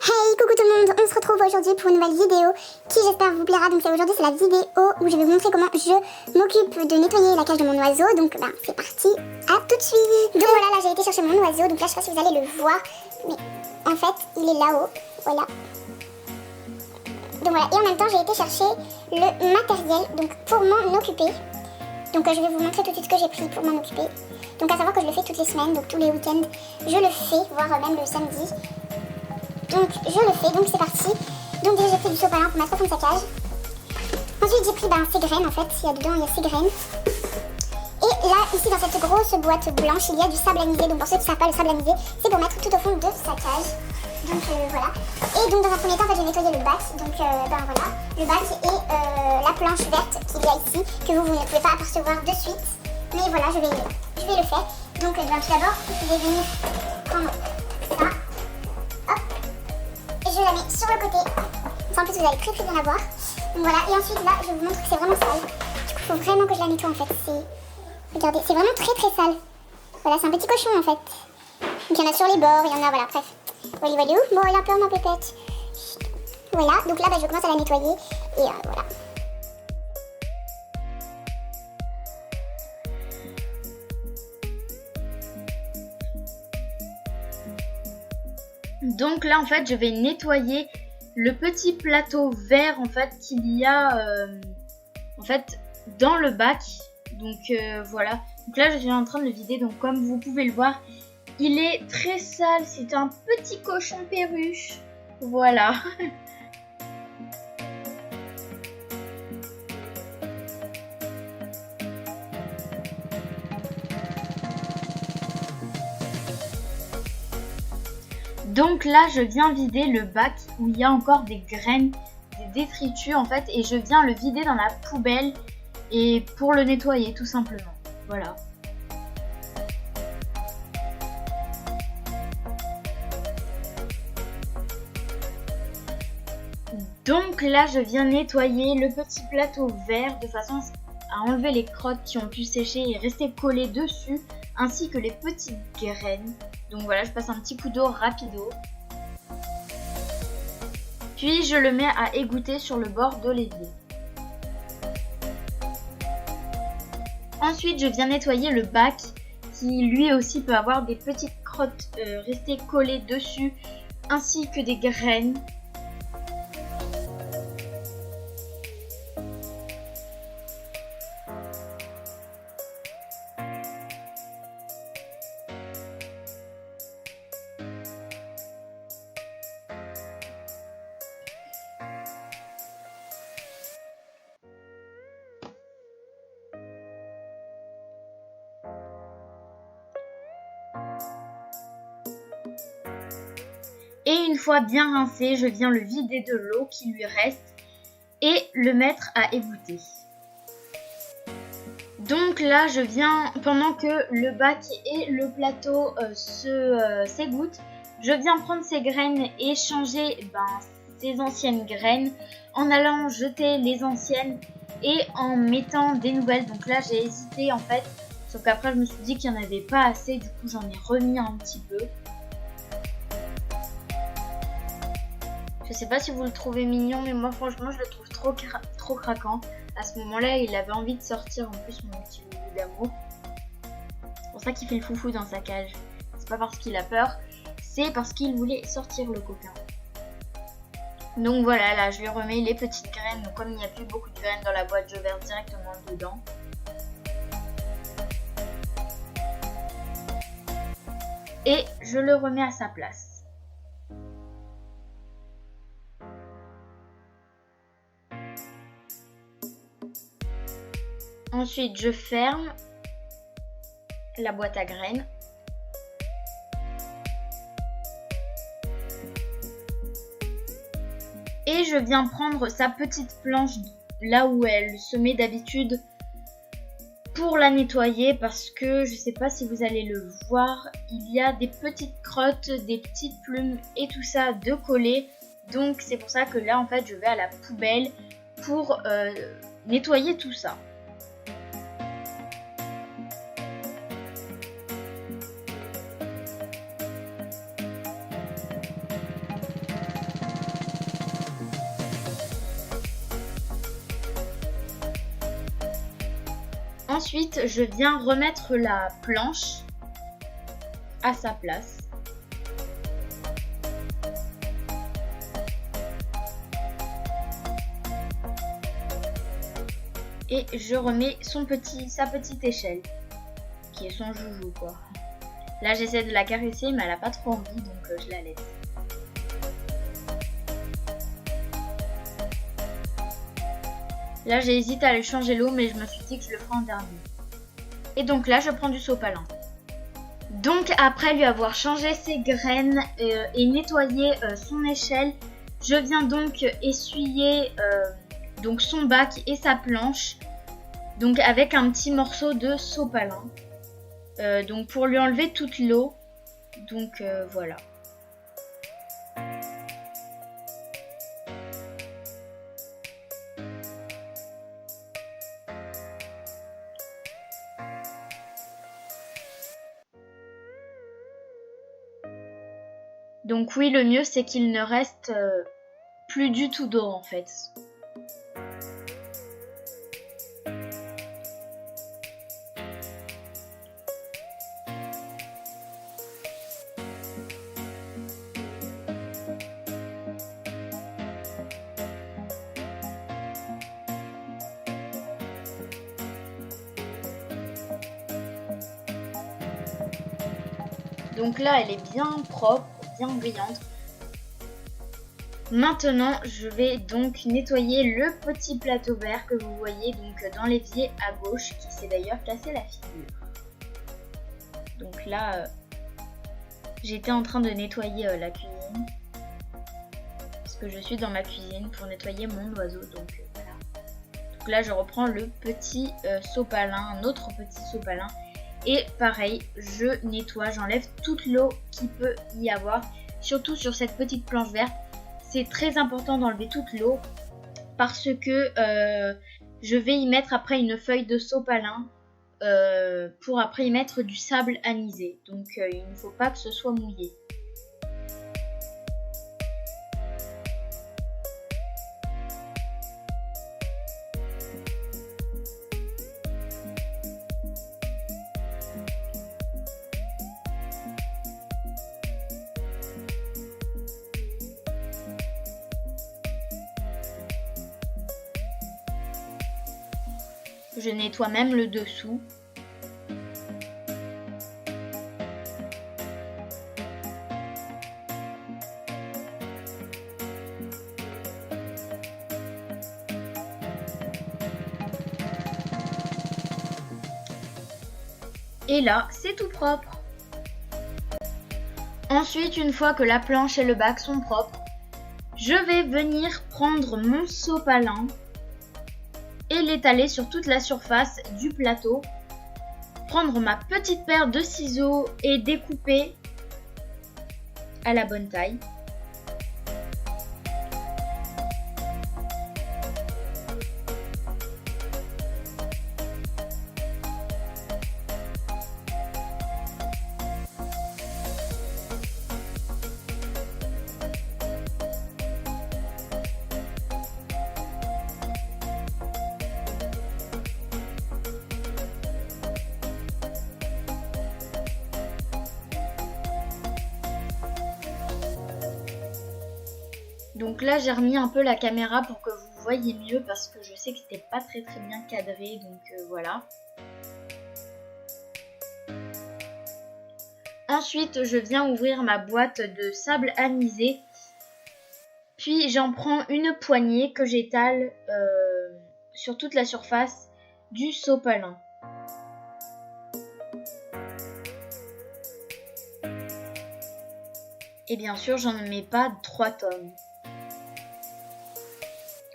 Hey, coucou tout le monde, on se retrouve aujourd'hui pour une nouvelle vidéo qui j'espère vous plaira. Donc aujourd'hui c'est la vidéo où je vais vous montrer comment je m'occupe de nettoyer la cage de mon oiseau. Donc c'est parti, à tout de suite. Donc voilà, là j'ai été chercher mon oiseau, donc là je sais pas si vous allez le voir, mais en fait il est là-haut, voilà. Donc voilà, et en même temps j'ai été chercher le matériel donc pour m'en occuper. Donc je vais vous montrer tout de suite ce que j'ai pris pour m'en occuper. Donc à savoir que je le fais toutes les semaines, donc tous les week-ends je le fais, voire même le samedi. Donc je le fais, donc c'est parti. Donc déjà j'ai pris du sopalin pour mettre au fond de sa cage. Ensuite j'ai pris ses graines en fait, il y a dedans il y a ses graines. Et là ici dans cette grosse boîte blanche il y a du sable anisé. Donc pour ceux qui ne savent pas, le sable anisé c'est pour mettre tout au fond de sa cage. Donc voilà. Et donc dans un premier temps en fait, j'ai nettoyé le bac. Donc voilà, le bac et la planche verte qu'il y a ici, que vous ne pouvez pas apercevoir de suite. Mais voilà, je vais le faire. Donc tout d'abord je vais venir prendre ça. Je la mets sur le côté. Ça, en plus vous allez très bien la voir. Donc voilà, et ensuite là je vous montre que c'est vraiment sale. Du coup il faut vraiment que je la nettoie en fait. Regardez, c'est vraiment très très sale. Voilà, c'est un petit cochon en fait. Donc il y en a sur les bords, il y en a, voilà, bref. Voilà, voilà. Bon, il a peur ma pépette. Voilà, donc là je commence à la nettoyer. Et voilà. Donc là en fait je vais nettoyer le petit plateau vert en fait qu'il y a en fait dans le bac. Donc voilà. Donc là je suis en train de le vider. Donc comme vous pouvez le voir, il est très sale. C'est un petit cochon perruche. Voilà. Donc là je viens vider le bac où il y a encore des graines, des détritus en fait, et je viens le vider dans la poubelle et pour le nettoyer tout simplement. Voilà. Donc là je viens nettoyer le petit plateau vert de façon à enlever les crottes qui ont pu sécher et rester collées dessus, ainsi que les petites graines. Donc voilà, je passe un petit coup d'eau rapido. Puis je le mets à égoutter sur le bord de l'évier. Ensuite je viens nettoyer le bac qui lui aussi peut avoir des petites crottes restées collées dessus, ainsi que des graines. Et une fois bien rincé, je viens le vider de l'eau qui lui reste et le mettre à égoutter. Donc là, je viens, pendant que le bac et le plateau s'égouttent, je viens prendre ces graines et changer ces anciennes graines en allant jeter les anciennes et en mettant des nouvelles. Donc là, j'ai hésité en fait, sauf qu'après, je me suis dit qu'il n'y en avait pas assez, du coup, j'en ai remis un petit peu. Je sais pas si vous le trouvez mignon, mais moi franchement je le trouve trop craquant. À ce moment-là, il avait envie de sortir en plus, mon petit bout d'amour. C'est pour ça qu'il fait le foufou dans sa cage. C'est pas parce qu'il a peur, c'est parce qu'il voulait sortir le coquin. Donc voilà, là je lui remets les petites graines. Donc comme il n'y a plus beaucoup de graines dans la boîte, je verse directement dedans. Et je le remets à sa place. Ensuite, je ferme la boîte à graines. Et je viens prendre sa petite planche là où elle se met d'habitude pour la nettoyer parce que je ne sais pas si vous allez le voir, il y a des petites crottes, des petites plumes et tout ça de coller. Donc c'est pour ça que là en fait je vais à la poubelle pour nettoyer tout ça. Ensuite, je viens remettre la planche à sa place. Et je remets sa petite échelle, qui est son joujou quoi. Là j'essaie de la caresser mais elle a pas trop envie donc je la laisse. Là j'ai hésité à lui changer l'eau mais je me suis dit que je le ferai en dernier. Et donc là je prends du sopalin. Donc après lui avoir changé ses graines et nettoyé son échelle, je viens donc essuyer donc son bac et sa planche, donc avec un petit morceau de sopalin, donc pour lui enlever toute l'eau. Donc voilà. Donc oui, le mieux c'est qu'il ne reste plus du tout d'eau en fait. Donc là, elle est bien propre, bien brillante. Maintenant, je vais donc nettoyer le petit plateau vert que vous voyez donc dans l'évier à gauche, qui s'est d'ailleurs cassé la figure. Donc là, j'étais en train de nettoyer la cuisine, parce que je suis dans ma cuisine pour nettoyer mon oiseau. Donc voilà. Donc là, je reprends le petit sopalin, un autre petit sopalin. Et pareil, je nettoie, j'enlève toute l'eau qu'il peut y avoir, surtout sur cette petite planche verte. C'est très important d'enlever toute l'eau parce que je vais y mettre après une feuille de sopalin pour après y mettre du sable anisé. Donc il ne faut pas que ce soit mouillé. Je nettoie même le dessous. Et là, c'est tout propre. Ensuite, une fois que la planche et le bac sont propres, je vais venir prendre mon sopalin et l'étaler sur toute la surface du plateau. Prendre ma petite paire de ciseaux et découper à la bonne taille. Donc là j'ai remis un peu la caméra pour que vous voyez mieux parce que je sais que c'était pas très bien cadré, donc voilà. Ensuite je viens ouvrir ma boîte de sable anisé, puis j'en prends une poignée que j'étale sur toute la surface du sopalin. Et bien sûr j'en mets pas 3 tonnes.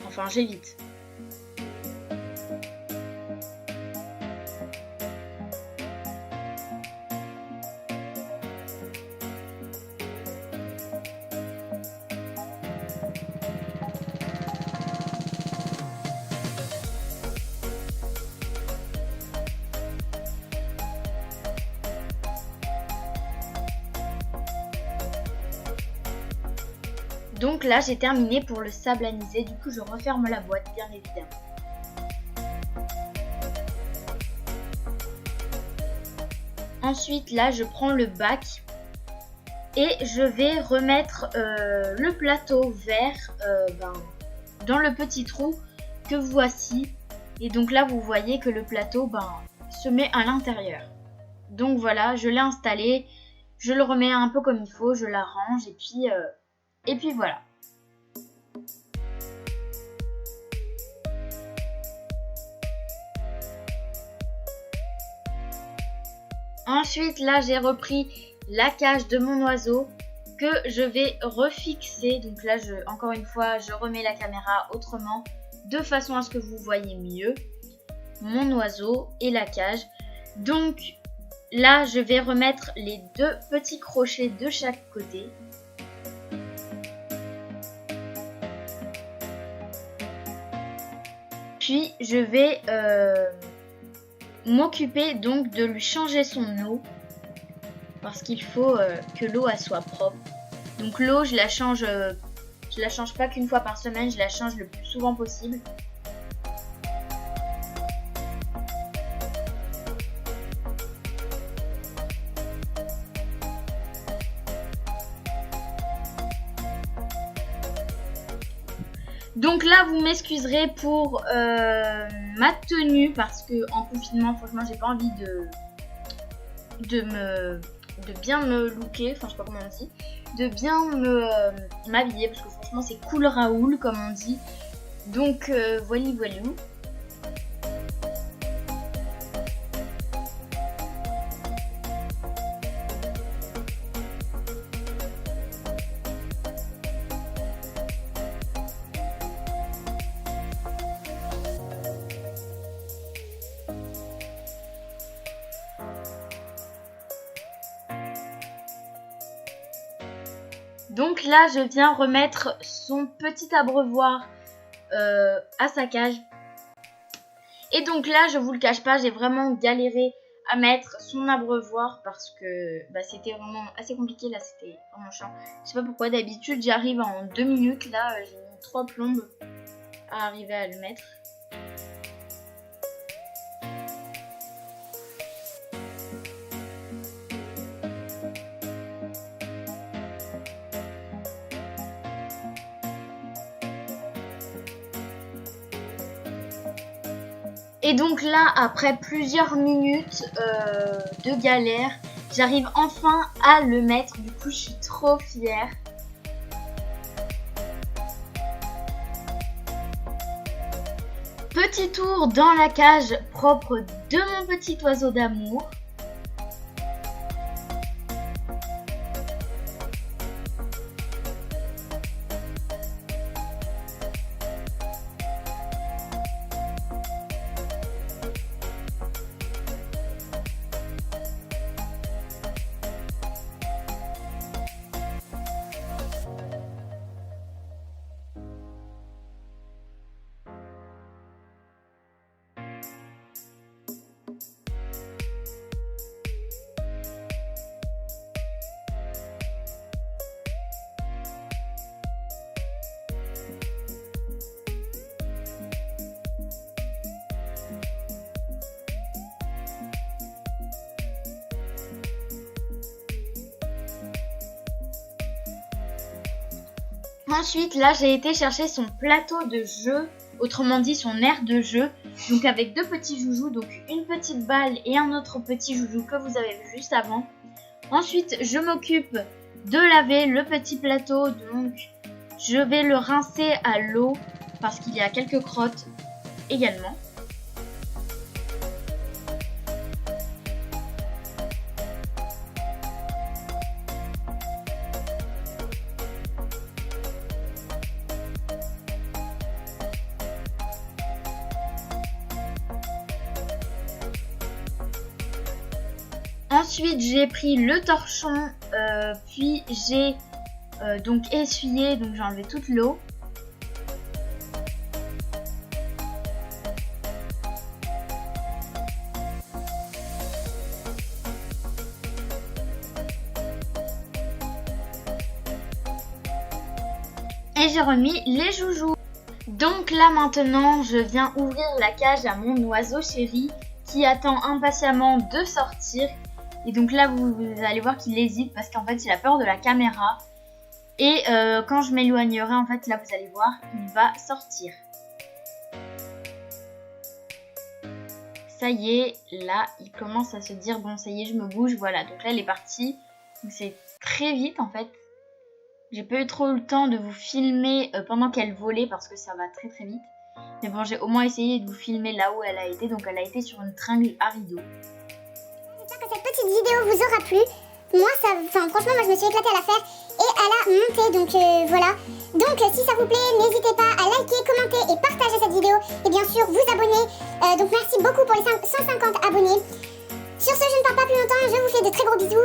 Enfin, j'évite. Donc là j'ai terminé pour le sable anisé, du coup je referme la boîte bien évidemment. Ensuite, là, je prends le bac et je vais remettre le plateau vert dans le petit trou que voici. Et donc là, vous voyez que le plateau se met à l'intérieur. Donc voilà, je l'ai installé. Je le remets un peu comme il faut, je l'arrange et puis voilà. Ensuite, là, j'ai repris la cage de mon oiseau que je vais refixer. Donc là, encore une fois, je remets la caméra autrement de façon à ce que vous voyez mieux mon oiseau et la cage. Donc là, je vais remettre les 2 petits crochets de chaque côté. Puis, je vais m'occuper donc de lui changer son eau parce qu'il faut que l'eau soit propre. Donc l'eau, je la change pas qu'une fois par semaine, je la change le plus souvent possible. Donc là, vous m'excuserez pour ma tenue parce que en confinement, franchement, j'ai pas envie de bien me looker, enfin je sais pas comment on dit, de bien m'habiller parce que franchement c'est cool Raoul comme on dit. Donc voilà. Donc là, je viens remettre son petit abreuvoir à sa cage. Et donc là, je vous le cache pas, j'ai vraiment galéré à mettre son abreuvoir parce que c'était vraiment assez compliqué. Là, c'était vraiment chiant. Je sais pas pourquoi, d'habitude, j'arrive en 2 minutes. Là, j'ai mis 3 plombes à arriver à le mettre. Et donc là, après plusieurs minutes de galère, j'arrive enfin à le mettre. Du coup, je suis trop fière. Petit tour dans la cage propre de mon petit oiseau d'amour. Ensuite, là, j'ai été chercher son plateau de jeu, autrement dit son aire de jeu, donc avec 2 petits joujoux, donc une petite balle et un autre petit joujou que vous avez vu juste avant. Ensuite, je m'occupe de laver le petit plateau, donc je vais le rincer à l'eau parce qu'il y a quelques crottes également. Ensuite, j'ai pris le torchon, puis j'ai donc essuyé, donc j'ai enlevé toute l'eau. Et j'ai remis les joujoux. Donc là maintenant, je viens ouvrir la cage à mon oiseau chéri qui attend impatiemment de sortir. Et donc là, vous allez voir qu'il hésite parce qu'en fait, il a peur de la caméra. Et quand je m'éloignerai, en fait, là, vous allez voir, il va sortir. Ça y est, là, il commence à se dire, bon, ça y est, je me bouge, voilà. Donc là, il est parti. Donc c'est très vite, en fait. J'ai pas eu trop le temps de vous filmer pendant qu'elle volait parce que ça va très très vite. Mais bon, j'ai au moins essayé de vous filmer là où elle a été. Donc elle a été sur une tringle à rideau. J'espère que cette petite vidéo vous aura plu. Moi, franchement, moi je me suis éclatée à la faire et à la monter. Donc voilà. Donc si ça vous plaît, n'hésitez pas à liker, commenter et partager cette vidéo. Et bien sûr, vous abonner. Donc merci beaucoup pour les 150 abonnés. Sur ce, je ne parle pas plus longtemps. Je vous fais de très gros bisous.